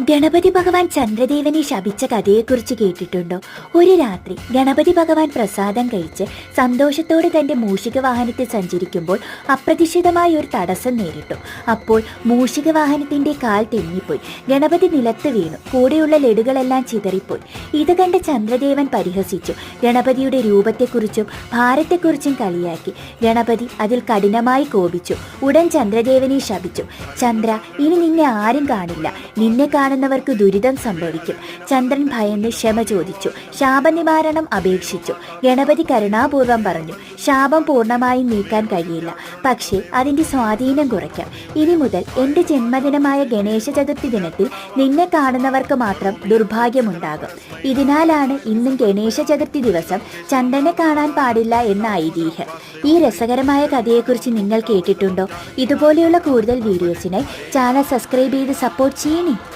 ഗണപതി ഭഗവാൻ ചന്ദ്രദേവനെ ശപിച്ച കഥയെക്കുറിച്ച് കേട്ടിട്ടുണ്ടോ? ഒരു രാത്രി ഗണപതി ഭഗവാൻ പ്രസാദം കഴിച്ച് സന്തോഷത്തോടെ തന്റെ മൂഷിക വാഹനത്തിൽ സഞ്ചരിക്കുമ്പോൾ അപ്രതീക്ഷിതമായ ഒരു തടസ്സം നേരിട്ടു. അപ്പോൾ മൂഷിക വാഹനത്തിന്റെ കാൽ തെന്നിപ്പോയി. ഗണപതി നിലത്ത് വീണു. കൂടെയുള്ള ലഡുകളെല്ലാം ചിതറിപ്പോയി. ഇത് കണ്ട് ചന്ദ്രദേവൻ പരിഹസിച്ചു. ഗണപതിയുടെ രൂപത്തെക്കുറിച്ചും ഭാരത്തെക്കുറിച്ചും കളിയാക്കി. ഗണപതി അതിൽ കഠിനമായി കോപിച്ചു. ഉടൻ ചന്ദ്രദേവനെ ശപിച്ചു. ചന്ദ്ര, ഇനി നിന്നെ ആരും കാണില്ല. നിന്നെ കാണുന്നവർക്ക് ദുരിതം സംഭവിക്കും. ചന്ദ്രൻ ഭയന്ന് ക്ഷമ ചോദിച്ചു. ശാപനിവാരണം അപേക്ഷിച്ചു. ഗണപതി കരുണാപൂർവം പറഞ്ഞു, ശാപം പൂർണ്ണമായും നീക്കാൻ കഴിയില്ല, പക്ഷേ അതിൻ്റെ സ്വാധീനം കുറയ്ക്കാം. ഇനി മുതൽ എൻ്റെ ജന്മദിനമായ ഗണേശ ചതുർത്ഥി ദിനത്തിൽ നിന്നെ കാണുന്നവർക്ക് മാത്രം ദുർഭാഗ്യമുണ്ടാകും. ഇതിനാലാണ് ഇന്നും ഗണേശ ചതുർത്ഥി ദിവസം ചന്ദ്രനെ കാണാൻ പാടില്ല എന്ന ഐതിഹ്യം. ഈ രസകരമായ കഥയെക്കുറിച്ച് നിങ്ങൾ കേട്ടിട്ടുണ്ടോ? ഇതുപോലെയുള്ള കൂടുതൽ വീഡിയോസിനായി ചാനൽ സബ്സ്ക്രൈബ് ചെയ്ത് സപ്പോർട്ട് ചെയ്യണേ.